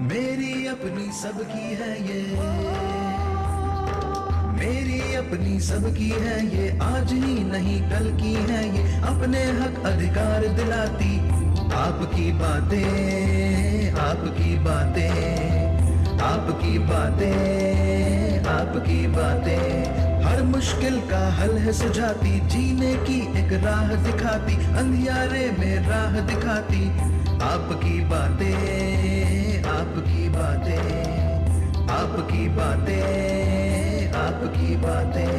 मेरी अपनी सबकी है ये, मेरी अपनी सबकी है ये, आज ही नहीं कल की है ये, अपने हक अधिकार दिलाती आपकी बातें, आपकी बातें, आपकी बातें, आपकी बातें, हर मुश्किल का हल है सुझाती, जीने की एक राह दिखाती, अंधियारे में राह दिखाती, आपकी बातें, आपकी बातें, आपकी बातें, आपकी बातें।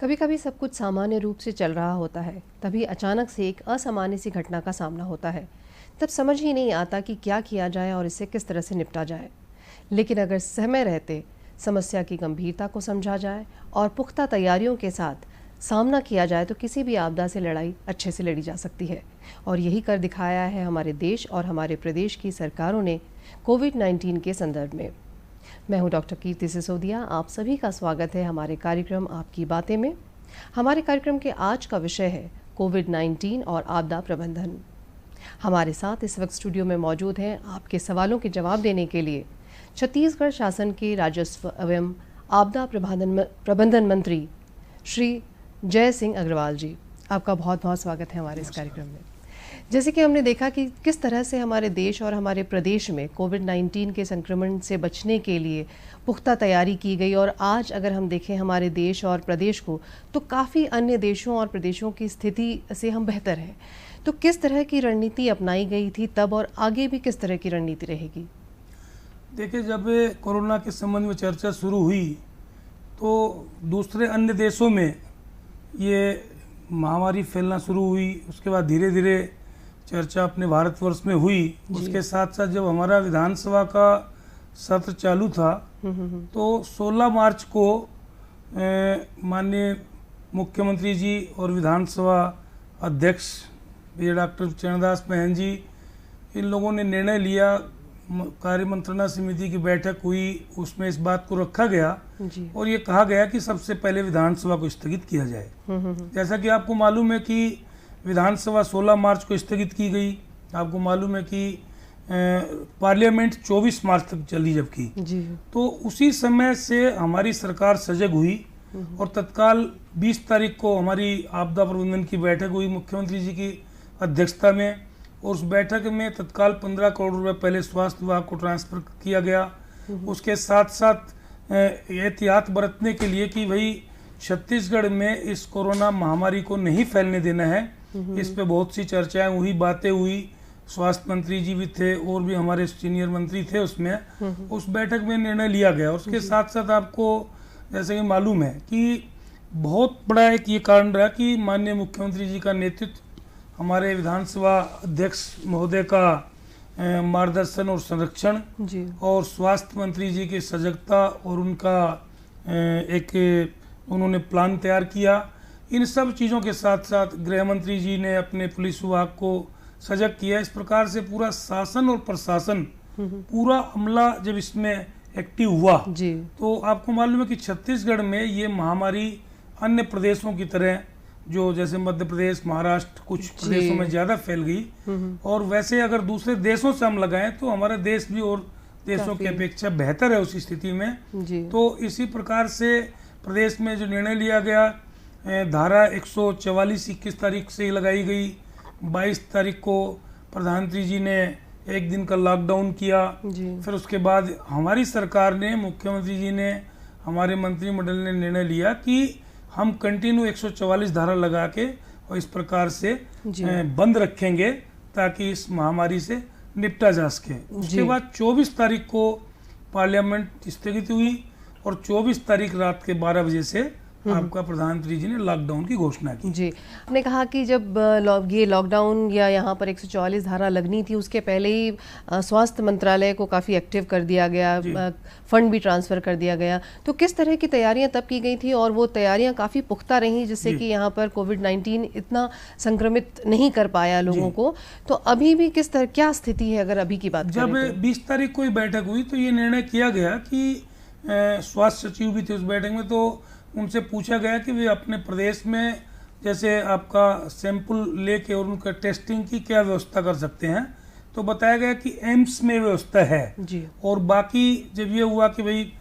कभी कभी सब कुछ सामान्य रूप से चल रहा होता है, तभी अचानक से एक असामान्य सी घटना का सामना होता है। तब समझ ही नहीं आता कि क्या किया जाए और इससे किस तरह से निपटा जाए। लेकिन अगर समय रहते समस्या की गंभीरता को समझा जाए और पुख्ता तैयारियों के साथ सामना किया जाए तो किसी भी आपदा से लड़ाई अच्छे से लड़ी जा सकती है। और यही कर दिखाया है हमारे देश और हमारे प्रदेश की सरकारों ने कोविड-19 के संदर्भ में। मैं हूं डॉक्टर कीर्ति सिसोदिया। आप सभी का स्वागत है हमारे कार्यक्रम आपकी बातें में। हमारे कार्यक्रम के आज का विषय है कोविड-19 और आपदा प्रबंधन। हमारे साथ इस वक्त स्टूडियो में मौजूद हैं आपके सवालों के जवाब देने के लिए छत्तीसगढ़ शासन के राजस्व एवं आपदा प्रबंधन मंत्री श्री जय सिंह अग्रवाल जी। आपका बहुत बहुत स्वागत है हमारे इस कार्यक्रम में। जैसे कि हमने देखा कि किस तरह से हमारे देश और हमारे प्रदेश में कोविड-19 के संक्रमण से बचने के लिए पुख्ता तैयारी की गई, और आज अगर हम देखें हमारे देश और प्रदेश को तो काफ़ी अन्य देशों और प्रदेशों की स्थिति से हम बेहतर हैं। तो किस तरह की रणनीति अपनाई गई थी तब, और आगे भी किस तरह की रणनीति रहेगी? देखिए, जब कोरोना के संबंध में चर्चा शुरू हुई तो दूसरे अन्य देशों में ये महामारी फैलना शुरू हुई। उसके बाद धीरे धीरे चर्चा अपने भारतवर्ष में हुई। उसके साथ साथ जब हमारा विधानसभा का सत्र चालू था तो 16 मार्च को माननीय मुख्यमंत्री जी और विधानसभा अध्यक्ष डॉक्टर चरणदास महंत जी, इन लोगों ने निर्णय लिया। कार्य मंत्रणा समिति की बैठक हुई, उसमें इस बात को रखा गया और ये कहा गया कि सबसे पहले विधानसभा को स्थगित किया जाए। जैसा कि आपको मालूम है कि विधानसभा 16 मार्च को स्थगित की गई। आपको मालूम है कि पार्लियामेंट 24 मार्च तक चली जबकि, तो उसी समय से हमारी सरकार सजग हुई और तत्काल 20 तारीख को हमारी आपदा प्रबंधन की बैठक हुई मुख्यमंत्री जी की अध्यक्षता में। और उस बैठक में तत्काल 15 करोड़ रुपए पहले स्वास्थ्य विभाग को ट्रांसफर किया गया। उसके साथ साथ एहतियात बरतने के लिए कि भाई छत्तीसगढ़ में इस कोरोना महामारी को नहीं फैलने देना है, इस पे बहुत सी चर्चाएं हुई, बातें हुई। स्वास्थ्य मंत्री जी भी थे और भी हमारे सीनियर मंत्री थे उसमें। उस बैठक में निर्णय लिया गया। और उसके साथ साथ आपको जैसे कि मालूम है कि बहुत बड़ा एक ये कारण रहा कि माननीय मुख्यमंत्री जी का नेतृत्व, हमारे विधानसभा अध्यक्ष महोदय का मार्गदर्शन और संरक्षण, और स्वास्थ्य मंत्री जी की सजगता और उनका उन्होंने प्लान तैयार किया। इन सब चीज़ों के साथ साथ गृह मंत्री जी ने अपने पुलिस विभाग को सजग किया। इस प्रकार से पूरा शासन और प्रशासन, पूरा अमला जब इसमें एक्टिव हुआ तो आपको मालूम है कि छत्तीसगढ़ में ये महामारी अन्य प्रदेशों की तरह, जो जैसे मध्य प्रदेश, महाराष्ट्र, कुछ प्रदेशों में ज्यादा फैल गई। और वैसे अगर दूसरे देशों से हम लगाएं तो हमारा देश भी और देशों की अपेक्षा बेहतर है उस स्थिति में। तो इसी प्रकार से प्रदेश में जो निर्णय लिया गया, धारा 144-21 तारीख से लगाई गई। 22 तारीख को प्रधानमंत्री जी ने एक दिन का लॉकडाउन किया। फिर उसके बाद हमारी सरकार ने, मुख्यमंत्री जी ने, हमारे मंत्रिमंडल ने निर्णय लिया कि हम कंटिन्यू 144 धारा लगा के और इस प्रकार से बंद रखेंगे ताकि इस महामारी से निपटा जा सके। उसके बाद 24 तारीख को पार्लियामेंट स्थगित हुई और 24 तारीख रात के 12 बजे से आपका प्रधानमंत्री जी ने लॉकडाउन की घोषणा की। जी, आपने कहा कि जब ये लॉकडाउन या यहाँ पर 144 धारा लगनी थी उसके पहले ही स्वास्थ्य मंत्रालय को काफ़ी एक्टिव कर दिया गया, फंड भी ट्रांसफ़र कर दिया गया। तो किस तरह की तैयारियां तब की गई थी और वो तैयारियां काफ़ी पुख्ता रहीं जिससे कि यहाँ पर कोविड-19 इतना संक्रमित नहीं कर पाया लोगों को? तो अभी भी किस तरह, क्या स्थिति है अगर अभी की बात करें? जब 20 तारीख को बैठक हुई तो ये निर्णय किया गया कि स्वास्थ्य सचिव भी थे उस बैठक में, तो उनसे पूछा गया कि वे अपने प्रदेश में जैसे आपका सैंपल लेके और उनका टेस्टिंग की क्या व्यवस्था कर सकते हैं, तो बताया गया कि एम्स में व्यवस्था है जी। और बाकी जब ये हुआ कि भाई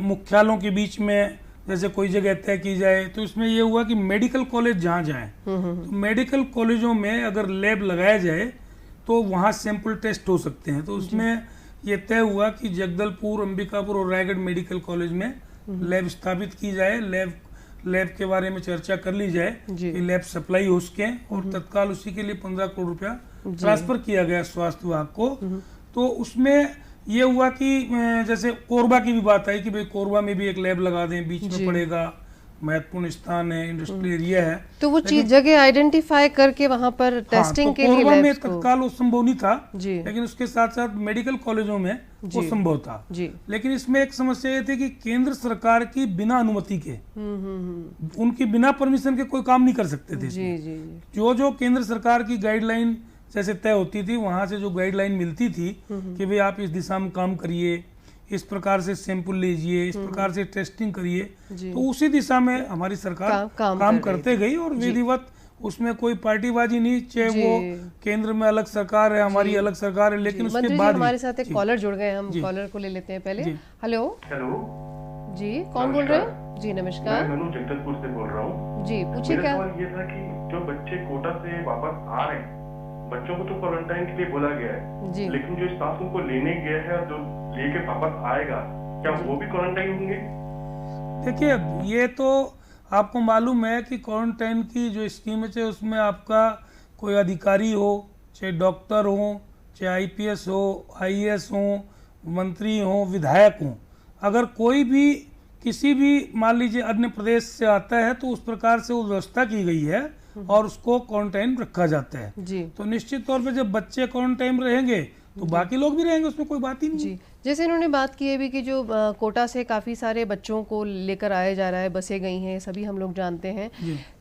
मुख्यालयों के बीच में जैसे कोई जगह तय की जाए, तो इसमें ये हुआ कि मेडिकल कॉलेज जहाँ जाएं, तो मेडिकल कॉलेजों में अगर लैब लगाया जाए तो वहाँ सैंपल टेस्ट हो सकते हैं। तो उसमें ये तय हुआ कि जगदलपुर, अंबिकापुर और रायगढ़ मेडिकल कॉलेज में लैब स्थापित की जाए। लैब के बारे में चर्चा कर ली जाए कि लैब सप्लाई हो सके, और तत्काल उसी के लिए 15 करोड़ रुपया ट्रांसफर किया गया स्वास्थ्य विभाग को। तो उसमें ये हुआ कि जैसे कोरबा की भी बात आई कि भाई कोरबा में भी एक लैब लगा दें, बीच में पड़ेगा, महत्वपूर्ण स्थान है, इंडस्ट्रियल एरिया है, तो वो चीज जगह आइडेंटिफाई करके वहां पर टेस्टिंग के लिए कोरबा में लैब्स को तत्काल वो संभव नहीं था जी। लेकिन उसके साथ साथ मेडिकल कॉलेजों में वो संभव था जी। लेकिन इसमें एक समस्या ये थी कि केंद्र सरकार की बिना अनुमति के, उनकी बिना परमिशन के कोई काम नहीं कर सकते थे। जी जी जो केंद्र सरकार की गाइडलाइन जैसे तय होती थी, वहां से जो गाइडलाइन मिलती थी कि भाई आप इस दिशा में काम करिए, इस प्रकार से सैंपल लीजिए, इस प्रकार से टेस्टिंग करिए, तो उसी दिशा में हमारी सरकार काम करते गई और विधिवत उसमें कोई पार्टीबाजी नहीं, चाहे वो केंद्र में अलग सरकार है, हमारी अलग सरकार है, लेकिन उसके बाद हमारे साथ एक कॉलर जुड़ गए, हम कॉलर को ले लेते हैं पहले। हेलो जी, कौन बोल रहे हैं? जी नमस्कार, मैं जगदलपुर से बोल रहा हूँ जी, पूछिए। क्या सवाल ये था कि जो बच्चे कोटा से वापस आ रहे हैं, बच्चों को तो क्वारंटाइन के लिए बोला गया है जी, लेकिन जो स्टाफ उनको लेने गया है और जो लेके वापस आएगा, क्या वो भी क्वारंटाइन होंगे? देखिए, ये तो आपको मालूम है कि क्वारंटाइन की जो स्कीम है, चाहे उसमें आपका कोई अधिकारी हो, चाहे डॉक्टर हो, चाहे आईपीएस हो, आईएएस हो, मंत्री हो, विधायक हो, अगर कोई भी किसी भी मान लीजिए अन्य प्रदेश से आता है तो उस प्रकार से वो व्यवस्था की गई है और उसको क्वारंटाइन रखा जाता है जी। तो निश्चित तौर पे जब बच्चे क्वारंटाइन रहेंगे तो बाकी लोग भी रहेंगे, उसमें कोई बात ही नहीं। जी, जैसे इन्होंने बात की है भी कि जो कोटा से काफ़ी सारे बच्चों को लेकर आया जा रहा है, बसें गई हैं, सभी हम लोग जानते हैं,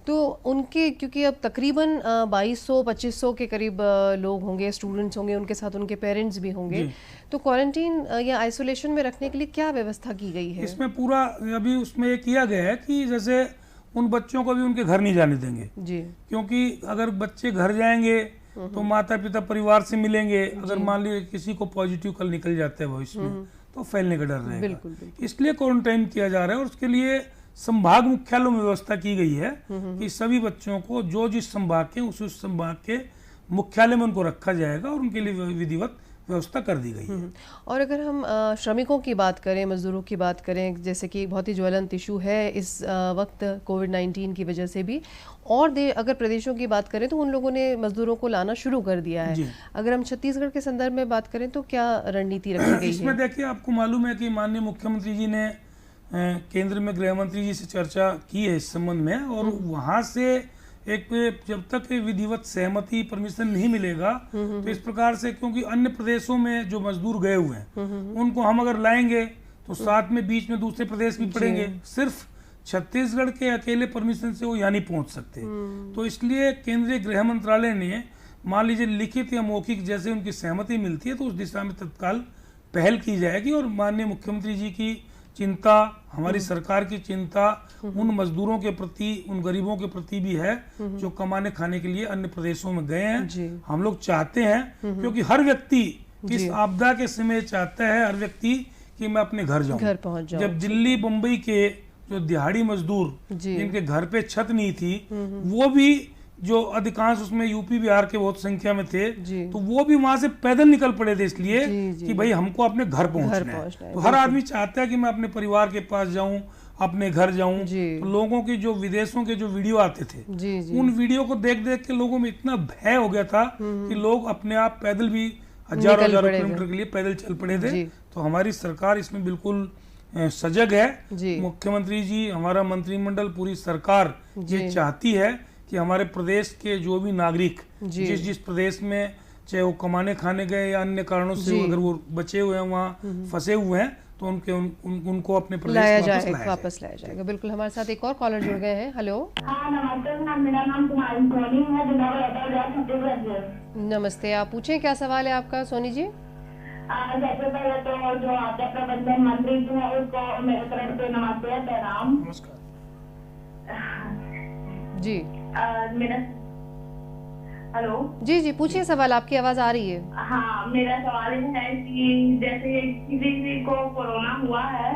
तो उनके क्योंकि अब तकरीबन 2200-2500 के करीब लोग होंगे, स्टूडेंट्स होंगे, उनके साथ उनके पेरेंट्स भी होंगे, तो क्वारंटीन या आइसोलेशन में रखने के लिए क्या व्यवस्था की गई है? इसमें पूरा अभी उसमें ये किया गया है कि जैसे उन बच्चों को भी उनके घर नहीं जाने देंगे जी, क्योंकि अगर बच्चे घर जाएंगे तो माता पिता परिवार से मिलेंगे, अगर मान लीजिए किसी को पॉजिटिव कल निकल जाता है भविष्य में तो फैलने का डर रहेगा। बिल्कुल। इसलिए क्वारंटाइन किया जा रहा है और उसके लिए संभाग मुख्यालयों में व्यवस्था की गई है कि सभी बच्चों को जो जिस संभाग के उस संभाग के मुख्यालय में उनको रखा जाएगा और उनके लिए विधिवत व्यवस्था कर दी गई है। और अगर हम श्रमिकों की बात करें, मजदूरों की बात करें, जैसे कि बहुत ही ज्वलंत इशू है इस वक्त कोविड-19 की वजह से भी, और अगर प्रदेशों की बात करें तो उन लोगों ने मजदूरों को लाना शुरू कर दिया है। अगर हम छत्तीसगढ़ के संदर्भ में बात करें तो क्या रणनीति रखी गई है? इसमें देखिए, आपको मालूम है कि माननीय मुख्यमंत्री जी ने केंद्र में गृह मंत्री जी से चर्चा की है इस संबंध में, और वहां से एक जब तक विधिवत सहमति परमिशन नहीं मिलेगा तो इस प्रकार से, क्योंकि अन्य प्रदेशों में जो मजदूर गए हुए हैं उनको हम अगर लाएंगे तो साथ में बीच में दूसरे प्रदेश भी पड़ेंगे, सिर्फ छत्तीसगढ़ के अकेले परमिशन से वो यहाँ नहीं पहुंच सकते। तो इसलिए केंद्रीय गृह मंत्रालय ने मान लीजिए लिखित या मौखिक जैसे उनकी सहमति मिलती है तो उस दिशा में तत्काल पहल की जाएगी। और माननीय मुख्यमंत्री जी की चिंता, हमारी सरकार की चिंता उन मजदूरों के प्रति, उन गरीबों के प्रति भी है जो कमाने खाने के लिए अन्य प्रदेशों में गए हैं। हम लोग चाहते हैं, क्योंकि हर व्यक्ति इस आपदा के समय चाहता है, हर व्यक्ति कि मैं अपने घर जाऊं, घर पहुंच जाऊं। जब दिल्ली बम्बई के जो दिहाड़ी मजदूर जिनके घर पे छत नहीं थी, वो भी जो अधिकांश उसमें यूपी बिहार के बहुत संख्या में थे, तो वो भी वहां से पैदल निकल पड़े थे इसलिए कि भाई हमको अपने घर पहुंचना है। तो हर आदमी चाहता है कि मैं अपने परिवार के पास जाऊं, अपने घर जाऊं। तो लोगों की जो विदेशों के जो वीडियो आते थे, उन वीडियो को देख देख के लोगों में इतना भय हो गया था कि लोग अपने आप पैदल भी हजारों किलोमीटर के लिए पैदल चल पड़े थे। तो हमारी सरकार इसमें बिल्कुल सजग है। मुख्यमंत्री जी, हमारा मंत्रिमंडल, पूरी सरकार ये चाहती है कि हमारे प्रदेश के जो भी नागरिक जिस प्रदेश में, चाहे वो कमाने खाने गए या अन्य कारणों से अगर वो बचे हुए हैं, वहाँ फंसे हुए हैं, तो उनको अपने प्रदेश वापस लाया जाएगा। बिल्कुल। हमारे साथ एक और कॉलर जुड़ गए हैं। हेलो, नमस्ते, मेरा नाम कुमारी सोनी है। नमस्ते, आप पूछें, क्या सवाल है आपका सोनी जी? सबसे पहले तो जो आपदा प्रबंधन मंत्री जी है उसको मेरे तरफ से नमस्ते, प्रणाम। नमस्कार जी मेरा हेलो। जी जी पूछिए सवाल, आपकी आवाज आ रही है। हाँ, मेरा सवाल ये है कि जैसे किसी को कोरोना हुआ है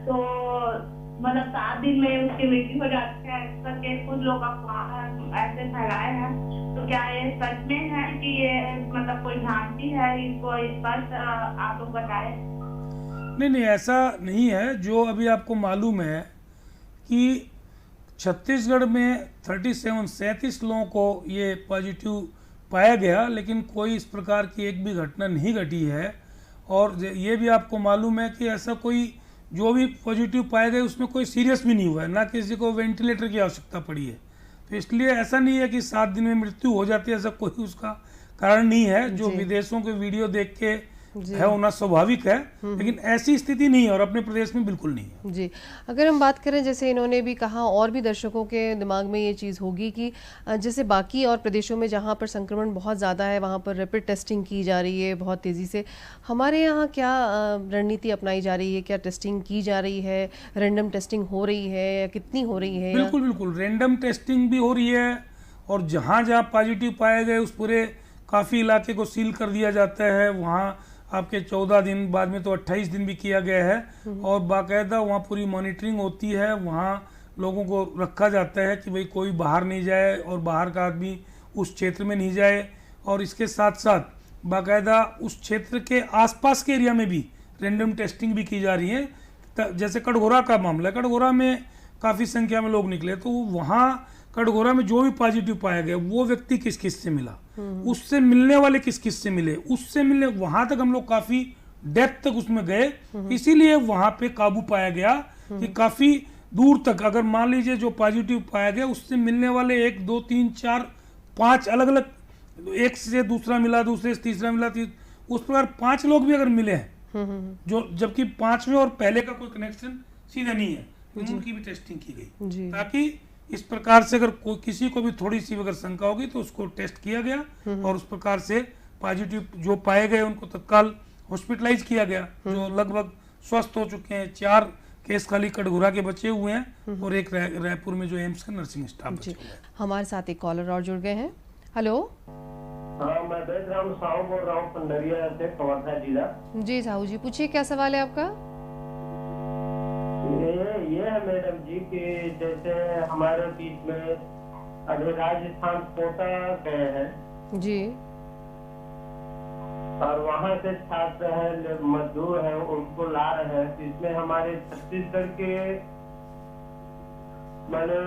तो मतलब 7 दिन में उसकी मृत्यु हो जाती है करके कुछ लोग अफवाह ऐसे फैलाए हैं, तो क्या ये सच में है कि ये मतलब कोई भ्रांति है? इसको स्पष्ट आप लोग बताएं। नहीं, ऐसा नहीं है। जो अभी आपको मालूम है कि छत्तीसगढ़ में 37 लोगों को ये पॉजिटिव पाया गया, लेकिन कोई इस प्रकार की एक भी घटना नहीं घटी है। और ये भी आपको मालूम है कि ऐसा कोई जो भी पॉजिटिव पाए गए उसमें कोई सीरियस भी नहीं हुआ है, ना किसी को वेंटिलेटर की आवश्यकता पड़ी है। तो इसलिए ऐसा नहीं है कि 7 दिन में मृत्यु हो जाती है, ऐसा कोई उसका कारण नहीं है। जो विदेशों के वीडियो देख के है होना स्वाभाविक है, लेकिन ऐसी स्थिति नहीं है और अपने प्रदेश में बिल्कुल नहीं है। जी, अगर हम बात करें, जैसे इन्होंने भी कहा और भी दर्शकों के दिमाग में ये चीज़ होगी कि जैसे बाकी और प्रदेशों में जहाँ पर संक्रमण बहुत ज़्यादा है वहाँ पर रैपिड टेस्टिंग की जा रही है बहुत तेज़ी से, हमारे यहाँ क्या रणनीति अपनाई जा रही है? क्या टेस्टिंग की जा रही है? रैंडम टेस्टिंग हो रही है या कितनी हो रही है? बिल्कुल बिल्कुल रैंडम टेस्टिंग भी हो रही है, और जहाँ जहाँ पॉजिटिव पाए गए उस पूरे काफ़ी इलाके को सील कर दिया जाता है। वहाँ आपके 14 दिन, बाद में तो 28 दिन भी किया गया है, और बाकायदा वहाँ पूरी मॉनिटरिंग होती है। वहाँ लोगों को रखा जाता है कि भाई कोई बाहर नहीं जाए और बाहर का आदमी उस क्षेत्र में नहीं जाए। और इसके साथ साथ बाकायदा उस क्षेत्र के आसपास के एरिया में भी रैंडम टेस्टिंग भी की जा रही है। जैसे कटघोरा का मामला है, कटघोरा में काफ़ी संख्या में लोग निकले, तो वहाँ कटघोरा में जो भी पॉजिटिव पाया गया वो व्यक्ति किस किस से मिला, उससे मिलने वाले किस किस से मिले, उससे मिलने, वहां तक हम लोग काफी डेप्थ तक उसमें गए। इसीलिए वहां पे काबू पाया गया कि काफी दूर तक, अगर मान लीजिए जो पॉजिटिव पाया गया उससे मिलने वाले 1 2 3 4 5 अलग अलग, एक से दूसरा मिला, दूसरे से तीसरा मिला, उस प्रकार 5 लोग भी अगर मिले हैं जो, जबकि 5वें और पहले का कोई कनेक्शन सीधा नहीं है, उनकी भी टेस्टिंग की गई, ताकि इस प्रकार से अगर किसी को भी थोड़ी सी अगर शंका होगी तो उसको टेस्ट किया गया और उस प्रकार से पॉजिटिव जो पाए गए उनको तत्काल हॉस्पिटलाइज किया गया, जो लगभग स्वस्थ हो चुके हैं। 4 केस खाली कटघोरा के बचे हुए हैं और एक रायपुर में जो एम्स का नर्सिंग स्टाफ बचे हुए हैं। हमारे साथ एक कॉलर और जुड़ गए हैं। हेलो। हाँ, मैं बैकग्राउंड साहू बोल रहा हूँ, पंडरिया से, कवर्धा जिला। जी साहू जी, पूछिए क्या सवाल है आपका? ये है मैडम जी कि जैसे हमारे बीच में अभी राजस्थान कोटा गए हैं जी, और वहाँ से छात्र है, मजदूर है, उनको ला रहे हैं, तो इसमें हमारे छत्तीसगढ़ के मैंने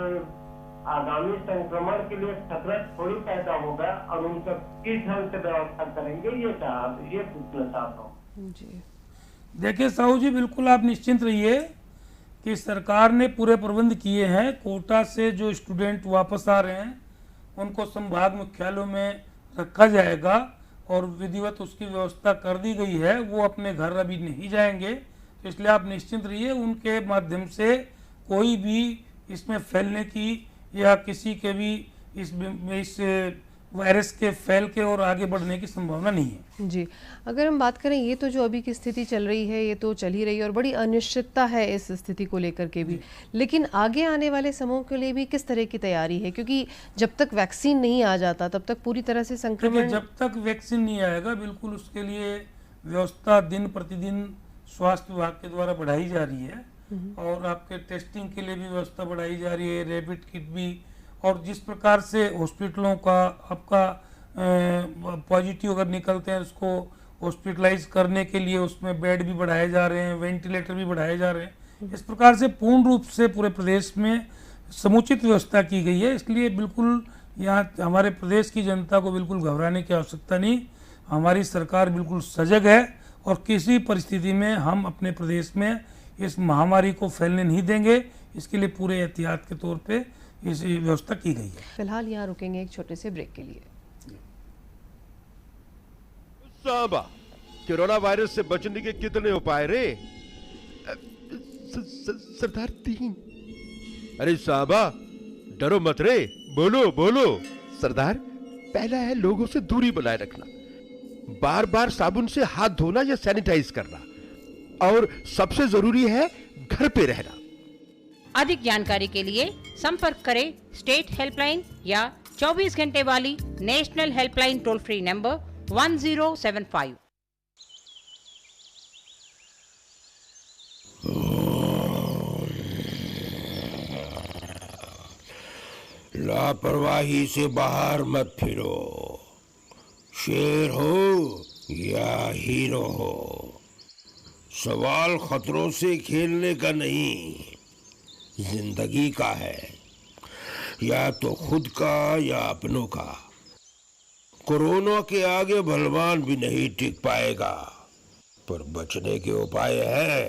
आगामी संक्रमण के लिए खतरा थोड़ी पैदा होगा, और उनका किस ढंग से व्यवस्था करेंगे, ये पूछना चाहता हूँ जी। देखिए साहू जी, बिल्कुल आप निश्चिंत रहिए कि सरकार ने पूरे प्रबंध किए हैं। कोटा से जो स्टूडेंट वापस आ रहे हैं उनको संभाग मुख्यालयों में रखा जाएगा और विधिवत उसकी व्यवस्था कर दी गई है। वो अपने घर अभी नहीं जाएंगे, तो इसलिए आप निश्चिंत रहिए, उनके माध्यम से कोई भी इसमें फैलने की या किसी के भी इस वायरस के फैल के और आगे बढ़ने की संभावना नहीं है जी। अगर हम बात करें, ये तो जो अभी की स्थिति चल रही है ये तो चल ही रही है और बड़ी अनिश्चितता है इस स्थिति को लेकर के भी, लेकिन आगे आने वाले समूह के लिए भी किस तरह की तैयारी है? क्योंकि जब तक वैक्सीन नहीं आ जाता तब तक पूरी तरह से संक्रमण, जब तक वैक्सीन नहीं आएगा बिल्कुल उसके लिए व्यवस्था दिन प्रतिदिन स्वास्थ्य विभाग के द्वारा बढ़ाई जा रही है, और आपके टेस्टिंग के लिए भी व्यवस्था बढ़ाई जा रही है, रैपिड किट भी, और जिस प्रकार से हॉस्पिटलों का आपका पॉजिटिव अगर निकलते हैं उसको हॉस्पिटलाइज करने के लिए उसमें बेड भी बढ़ाए जा रहे हैं, वेंटिलेटर भी बढ़ाए जा रहे हैं। इस प्रकार से पूर्ण रूप से पूरे प्रदेश में समुचित व्यवस्था की गई है। इसलिए बिल्कुल यहाँ हमारे प्रदेश की जनता को बिल्कुल घबराने की आवश्यकता नहीं। हमारी सरकार बिल्कुल सजग है और किसी परिस्थिति में हम अपने प्रदेश में इस महामारी को फैलने नहीं देंगे। इसके लिए पूरे एहतियात के तौर पे इस व्यवस्था की गई है। फिलहाल यहाँ रुकेंगे एक छोटे से ब्रेक के लिए। साहबा, कोरोना वायरस से बचने के कितने उपाय रे? सरदार 3। अरे साहबा डरो मत रे, बोलो बोलो। सरदार, पहला है लोगों से दूरी बनाए रखना, बार बार साबुन से हाथ धोना या सैनिटाइज करना, और सबसे जरूरी है घर पे रहना। अधिक जानकारी के लिए संपर्क करें स्टेट हेल्पलाइन या 24 घंटे वाली national helpline toll free number 1075। लापरवाही से बाहर मत फिरो, शेर हो या हीरो हो, सवाल खतरों से खेलने का नहीं, जिंदगी का है, या तो खुद का या अपनों का। कोरोना के आगे बलवान भी नहीं टिक पाएगा, पर बचने के उपाय है।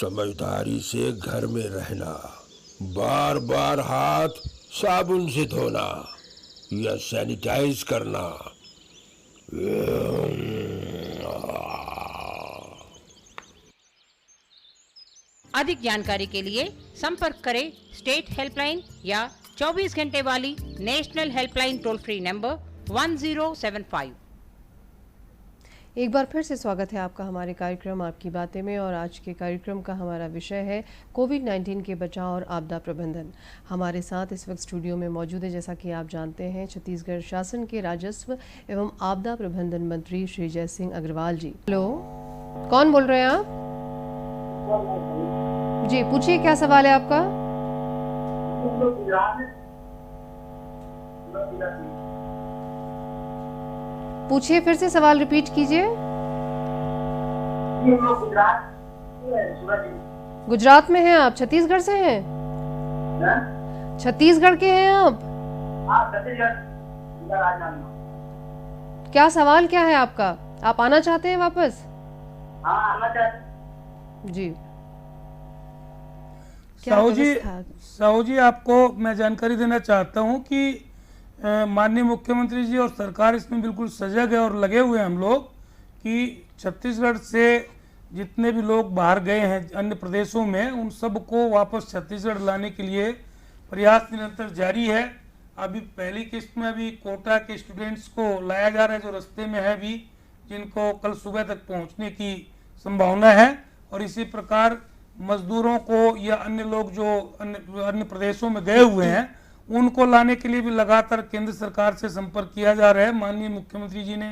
समझदारी से घर में रहना, बार बार हाथ साबुन से धोना या सैनिटाइज करना। अधिक जानकारी के लिए संपर्क करें स्टेट हेल्पलाइन या 24 घंटे वाली national helpline toll free number 1075। एक बार फिर से स्वागत है आपका हमारे कार्यक्रम आपकी बातें में, और आज के कार्यक्रम का हमारा विषय है कोविड-19 के बचाव और आपदा प्रबंधन। हमारे साथ इस वक्त स्टूडियो में मौजूद है, जैसा कि आप जानते हैं, छत्तीसगढ़ शासन के राजस्व एवं आपदा प्रबंधन मंत्री श्री जय सिंह अग्रवाल जी। हेलो, कौन बोल रहे हैं आप? जी पूछिए, क्या सवाल है आपका? पूछिए, फिर से सवाल रिपीट कीजिए। गुजरात में हैं आप? छत्तीसगढ़ से हैं? छत्तीसगढ़ के हैं आप? क्या सवाल क्या है आपका? आप आना चाहते हैं वापस? जी साहू जी, आपको मैं जानकारी देना चाहता हूं कि माननीय मुख्यमंत्री जी और सरकार इसमें बिल्कुल सजग है और लगे हुए हैं हम लोग कि छत्तीसगढ़ से जितने भी लोग बाहर गए हैं अन्य प्रदेशों में, उन सबको वापस छत्तीसगढ़ लाने के लिए प्रयास निरंतर जारी है। अभी पहली किस्त में अभी कोटा के स्टूडेंट्स को लाया जा रहा है, जो रास्ते में है भी, जिनको कल सुबह तक पहुंचने की संभावना है। और इसी प्रकार मजदूरों को या अन्य लोग जो अन्य प्रदेशों में गए हुए हैं, उनको लाने के लिए भी लगातार केंद्र सरकार से संपर्क किया जा रहा है। माननीय मुख्यमंत्री जी ने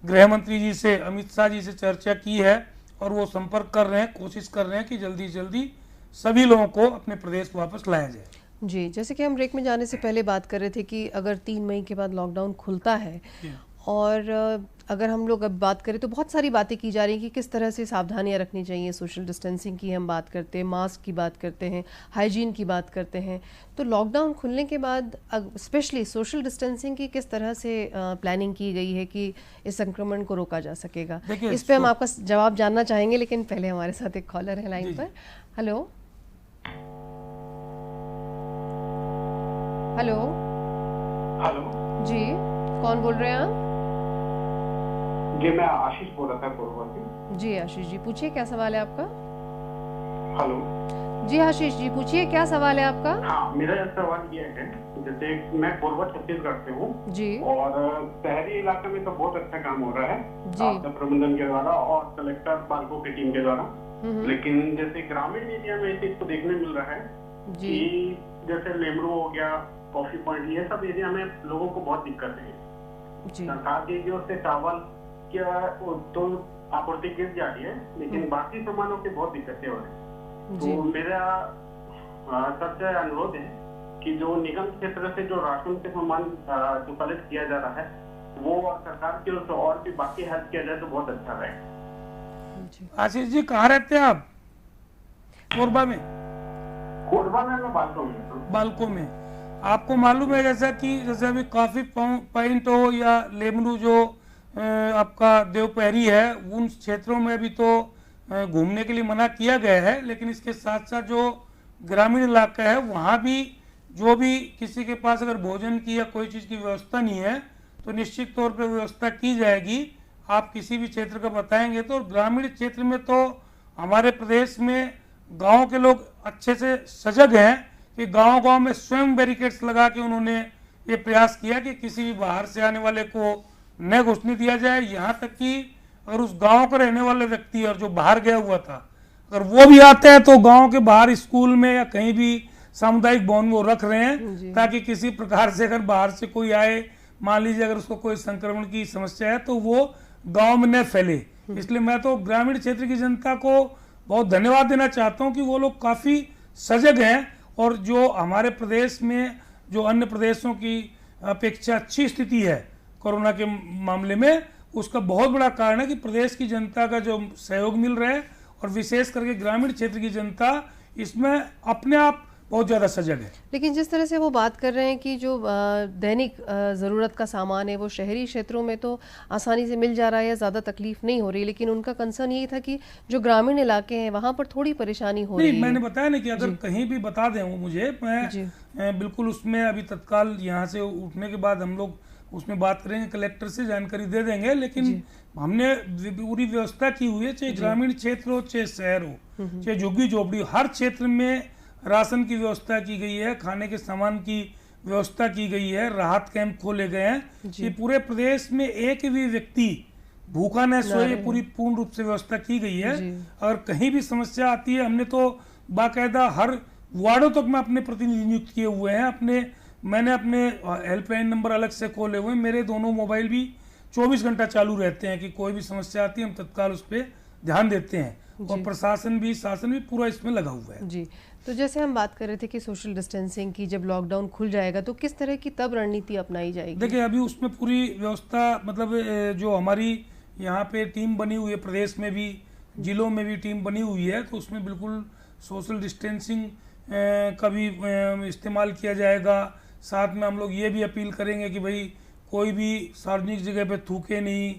गृह मंत्री जी से, अमित शाह जी से चर्चा की है और वो संपर्क कर रहे हैं, कोशिश कर रहे हैं कि जल्दी जल्दी सभी लोगों को अपने प्रदेश वापस लाया जाए। जी, जैसे कि हम ब्रेक में जाने से पहले बात कर रहे थे कि अगर 3 मई के बाद लॉकडाउन खुलता है, और अगर हम लोग अब बात करें तो बहुत सारी बातें की जा रही हैं कि किस तरह से सावधानियां रखनी चाहिए। सोशल डिस्टेंसिंग की हम बात करते हैं, मास्क की बात करते हैं, हाइजीन की बात करते हैं। तो लॉकडाउन खुलने के बाद स्पेशली सोशल डिस्टेंसिंग की किस तरह से प्लानिंग की गई है कि इस संक्रमण को रोका जा सकेगा? इस पे हम आपका जवाब जानना चाहेंगे, लेकिन पहले हमारे साथ एक कॉलर है लाइन पर। हेलो हेलो हेलो जी, कौन बोल रहे हैं आप? जी मैं आशीष बोल रहा था कोरबा से। जी आशीष जी, पूछिए, क्या सवाल है आपका? हेलो जी आशीष जी, पूछिए, क्या सवाल है आपका? हाँ, मेरा सवाल ये है, जैसे मैं कोरबा छत्तीसगढ़ से हूँ जी, और शहरी इलाके में तो बहुत अच्छा काम हो रहा है आपदा प्रबंधन के द्वारा और कलेक्टर पार्को की टीम के द्वारा, लेकिन जैसे ग्रामीण एरिया में इस चीज को देखने मिल रहा है कि जैसे लेमरू हो गया, कॉफी पॉइंट, ये सब एरिया में लोगों को बहुत दिक्कत है। सरकार की ओर से चावल क्या तो आपूर्ति गिर जा रही है, लेकिन बाकी सामानों की बहुत दिक्कतें हो रही है। तो मेरा सबसे अनुरोध है कि जो निगम क्षेत्र से जो राशन के सामान जो कलेक्ट किया जा रहा है, वो सरकार की ओर से और भी बाकी हेल्प किया जाए तो बहुत अच्छा रहेगा। आशीष जी, कहाँ रहते हैं आप? कोरबा में? कोरबा में मैं बालको में। आपको मालूम है जैसा कि जैसे अभी कॉफी पॉइंट हो या लेमरू जो आपका देवपहरी है, उन क्षेत्रों में भी तो घूमने के लिए मना किया गया है, लेकिन इसके साथ साथ जो ग्रामीण इलाका है वहाँ भी जो भी किसी के पास अगर भोजन की या कोई चीज़ की व्यवस्था नहीं है तो निश्चित तौर पर व्यवस्था की जाएगी। आप किसी भी क्षेत्र का बताएंगे तो। ग्रामीण क्षेत्र में तो हमारे प्रदेश में गाँव के लोग अच्छे से सजग हैं कि गांव-गांव में स्वयं बैरिकेड्स लगा के उन्होंने ये प्रयास किया कि किसी भी बाहर से आने वाले को न घुसने दिया जाए। यहाँ तक कि अगर उस गांव का रहने वाले व्यक्ति और जो बाहर गया हुआ था, अगर वो भी आते हैं तो गांव के बाहर स्कूल में या कहीं भी सामुदायिक भवन वो रख रहे हैं, ताकि किसी प्रकार से अगर बाहर से कोई आए, मान लीजिए अगर उसको कोई संक्रमण की समस्या है तो वो गांव में न फैले। इसलिए मैं तो ग्रामीण क्षेत्र की जनता को बहुत धन्यवाद देना चाहता हूं कि वो लोग काफी सजग हैं, और जो हमारे प्रदेश में जो अन्य प्रदेशों की अपेक्षा अच्छी स्थिति है कोरोना के मामले में, उसका बहुत बड़ा कारण है कि प्रदेश की जनता का जो सहयोग मिल रहा है, और विशेष करके ग्रामीण क्षेत्र की जनता इसमें अपने आप बहुत ज़्यादा सजग है। लेकिन जिस तरह से वो बात कर रहे हैं कि जो दैनिक ज़रूरत का सामान है वो शहरी क्षेत्रों में तो आसानी से मिल जा रहा है या ज़्यादा तकलीफ नहीं हो रही, लेकिन उनका कंसर्न यही था कि जो ग्रामीण इलाके हैं वहाँ पर थोड़ी परेशानी हो रही है। मैंने बताया ना कि अगर कहीं भी बता दें वो मुझे, मैं बिल्कुल उसमें अभी तत्काल यहाँ से उठने के बाद हम लोग उसमें बात करेंगे, कलेक्टर से जानकारी दे देंगे। लेकिन हमने पूरी व्यवस्था की हुई है, चाहे ग्रामीण क्षेत्र हो चाहे शहर हो चाहे झुग्गी झोपड़ी, हर क्षेत्र में राशन की व्यवस्था की गई है, खाने के सामान की व्यवस्था की गई है, राहत कैंप खोले गए हैं कि पूरे प्रदेश में एक भी व्यक्ति भूखा न सोए, पूरी पूर्ण रूप से व्यवस्था की गई है। अगर कहीं भी समस्या आती है, हमने तो बाकायदा हर वार्डों तक में अपने प्रतिनिधि नियुक्त किए हुए हैं। मैंने अपने हेल्पलाइन नंबर अलग से खोले हुए हैं, मेरे दोनों मोबाइल भी 24 घंटा चालू रहते हैं कि कोई भी समस्या आती है हम तत्काल उस पर ध्यान देते हैं, और प्रशासन भी शासन भी पूरा इसमें लगा हुआ है। जी, तो जैसे हम बात कर रहे थे कि सोशल डिस्टेंसिंग की जब लॉकडाउन खुल जाएगा तो किस तरह की तब रणनीति अपनाई जाएगी? देखिए अभी उसमें पूरी व्यवस्था, मतलब जो हमारी यहाँ पे टीम बनी हुई है, प्रदेश में भी जिलों में भी टीम बनी हुई है, तो उसमें बिल्कुल सोशल डिस्टेंसिंग का भी इस्तेमाल किया जाएगा। साथ में हम लोग ये भी अपील करेंगे कि भाई कोई भी सार्वजनिक जगह पे थूके नहीं,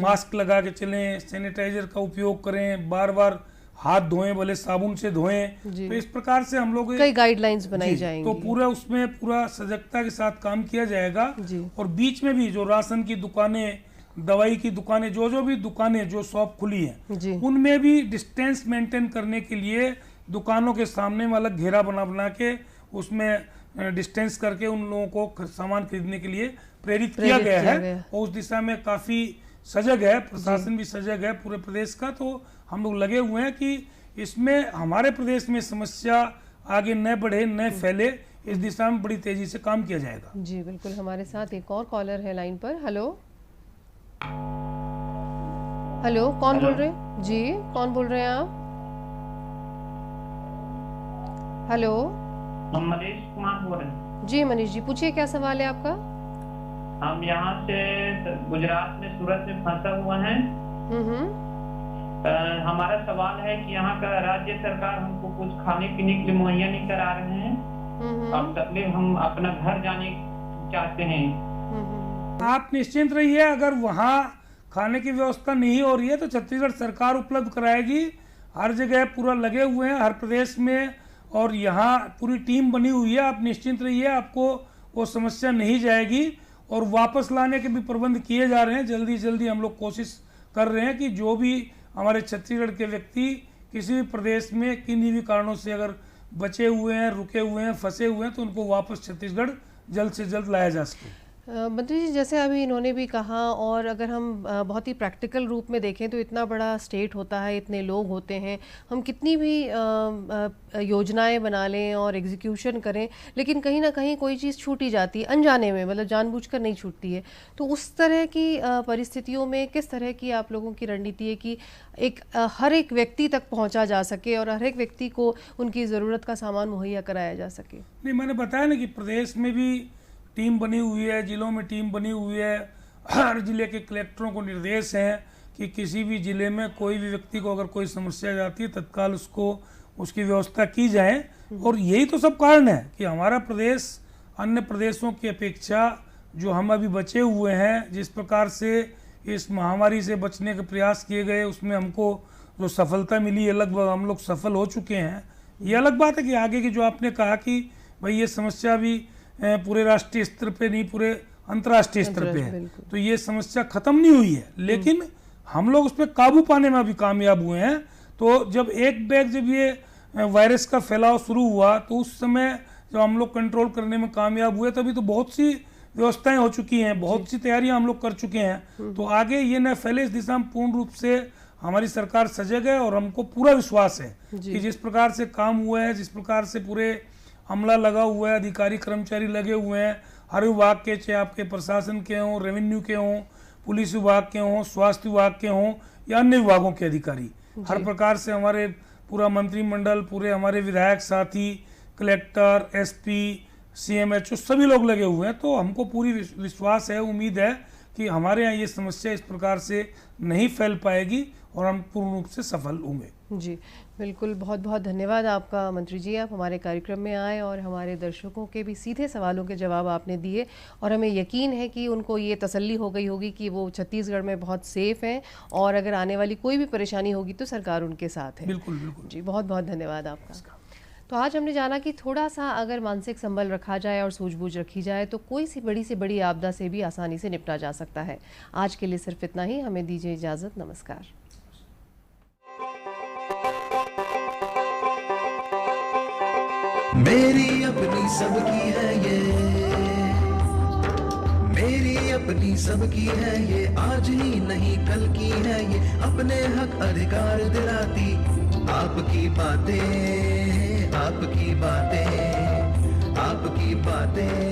मास्क लगा के चलें, सैनिटाइजर का उपयोग करें, बार बार हाथ धोएं, भले साबुन से धोएं। तो इस प्रकार से हम लोग कई गाइडलाइंस बनाई जाएंगी, तो पूरा उसमें पूरा सजगता के साथ काम किया जाएगा। और बीच में भी जो राशन की दुकानें, दवाई की दुकानें, जो भी दुकानें जो शॉप खुली हैं, उनमें भी डिस्टेंस मेंटेन करने के लिए दुकानों के सामने में अलग घेरा बना के उसमें डिस्टेंस करके उन लोगों को सामान खरीदने के लिए प्रेरित किया गया है। और उस दिशा में काफी सजग है, प्रशासन भी सजग है पूरे प्रदेश का। तो हम लोग लगे हुए हैं कि इसमें हमारे प्रदेश में समस्या आगे न बढ़े, न फैले, इस दिशा में बड़ी तेजी से काम किया जाएगा। जी बिल्कुल। हमारे साथ एक और कॉलर है लाइन पर। हेलो हेलो, कौन बोल रहे हैं? जी कौन बोल रहे हैं आप? हेलो, मनीष कुमार बोल रहे हैं। जी मनीष जी, पूछिए क्या सवाल है आपका? हम यहाँ से गुजरात में सूरत में फंसा हुआ है। हमारा सवाल है कि यहाँ का राज्य सरकार हमको कुछ खाने पीने के लिए मुहैया नहीं करा रहे हैं, और तकलीफ हम अपना घर जाने चाहते हैं। आप निश्चिंत रहिए, अगर वहाँ खाने की व्यवस्था नहीं हो रही है तो छत्तीसगढ़ सरकार उपलब्ध कराएगी। हर जगह पूरा लगे हुए हैं, हर प्रदेश में, और यहाँ पूरी टीम बनी हुई है। आप निश्चिंत रहिए, आपको वो समस्या नहीं जाएगी। और वापस लाने के भी प्रबंध किए जा रहे हैं। जल्दी जल्दी हम लोग कोशिश कर रहे हैं कि जो भी हमारे छत्तीसगढ़ के व्यक्ति किसी भी प्रदेश में किन्हीं भी कारणों से अगर बचे हुए हैं, रुके हुए हैं, फंसे हुए हैं, तो उनको वापस छत्तीसगढ़ जल्द से जल्द लाया जा सके। मंत्री जी, जैसे अभी इन्होंने भी कहा, और अगर हम बहुत ही प्रैक्टिकल रूप में देखें तो इतना बड़ा स्टेट होता है, इतने लोग होते हैं, हम कितनी भी योजनाएं बना लें और एग्जीक्यूशन करें, लेकिन कहीं ना कहीं कोई चीज़ छूटी जाती है अनजाने में, मतलब जानबूझकर नहीं छूटती है। तो उस तरह की परिस्थितियों में किस तरह की आप लोगों की रणनीति है कि हर एक व्यक्ति तक पहुँचा जा सके और हर एक व्यक्ति को उनकी ज़रूरत का सामान मुहैया कराया जा सके? नहीं, मैंने बताया ना कि प्रदेश में भी टीम बनी हुई है, जिलों में टीम बनी हुई है। हर जिले के कलेक्टरों को निर्देश हैं कि किसी भी जिले में कोई भी व्यक्ति को अगर कोई समस्या जाती है तत्काल उसकी व्यवस्था की जाए। और यही तो सब कारण है कि हमारा प्रदेश अन्य प्रदेशों की अपेक्षा जो हम अभी बचे हुए हैं, जिस प्रकार से इस महामारी से बचने के प्रयास किए गए, उसमें हमको जो सफलता मिली है, लगभग हम लोग सफल हो चुके हैं। ये अलग बात है कि आगे की जो आपने कहा कि भाई ये समस्या भी पूरे राष्ट्रीय स्तर पे नहीं, पूरे अंतर्राष्ट्रीय स्तर पे है, तो ये समस्या खत्म नहीं हुई है, लेकिन हम लोग उस पर काबू पाने में अभी कामयाब हुए हैं। तो जब जब ये वायरस का फैलाव शुरू हुआ, तो उस समय जब हम लोग कंट्रोल करने में कामयाब हुए, तभी तो बहुत सी व्यवस्थाएं हो चुकी हैं, बहुत सी तैयारियां हम लोग कर चुके हैं। तो आगे ये न फैले, इस दिशा में पूर्ण रूप से हमारी सरकार सजग है और हमको पूरा विश्वास है कि जिस प्रकार से काम हुआ है, जिस प्रकार से पूरे अमला लगा हुआ है, अधिकारी कर्मचारी लगे हुए हैं हर विभाग के, चाहे आपके प्रशासन के हों, रेवेन्यू के हों, पुलिस विभाग के हों, स्वास्थ्य विभाग के हों या अन्य विभागों के अधिकारी, हर प्रकार से हमारे पूरा मंत्रिमंडल, पूरे हमारे विधायक साथी, कलेक्टर, एसपी, CMHO सभी लोग लगे हुए हैं। तो हमको पूरी विश्वास है, उम्मीद है कि हमारे यहाँ ये समस्या इस प्रकार से नहीं फैल पाएगी और हम पूर्ण रूप से सफल होंगे। जी बिल्कुल, बहुत बहुत धन्यवाद आपका मंत्री जी, आप हमारे कार्यक्रम में आए और हमारे दर्शकों के भी सीधे सवालों के जवाब आपने दिए और हमें यकीन है कि उनको ये तसल्ली हो गई होगी कि वो छत्तीसगढ़ में बहुत सेफ हैं और अगर आने वाली कोई भी परेशानी होगी तो सरकार उनके साथ है। बिल्कुल बिल्कुल जी, बहुत बहुत धन्यवाद आपका। तो आज हमने जाना कि थोड़ा सा अगर मानसिक संबल रखा जाए और सूझबूझ रखी जाए तो कोई सी बड़ी आपदा से भी आसानी से निपटा जा सकता है। आज के लिए सिर्फ इतना ही, हमें दीजिए इजाज़त, नमस्कार। मेरी अपनी सबकी है ये, मेरी अपनी सबकी है ये, आज ही नहीं कल की है ये, अपने हक अधिकार दिलाती आपकी बातें, आपकी बातें, आपकी बातें।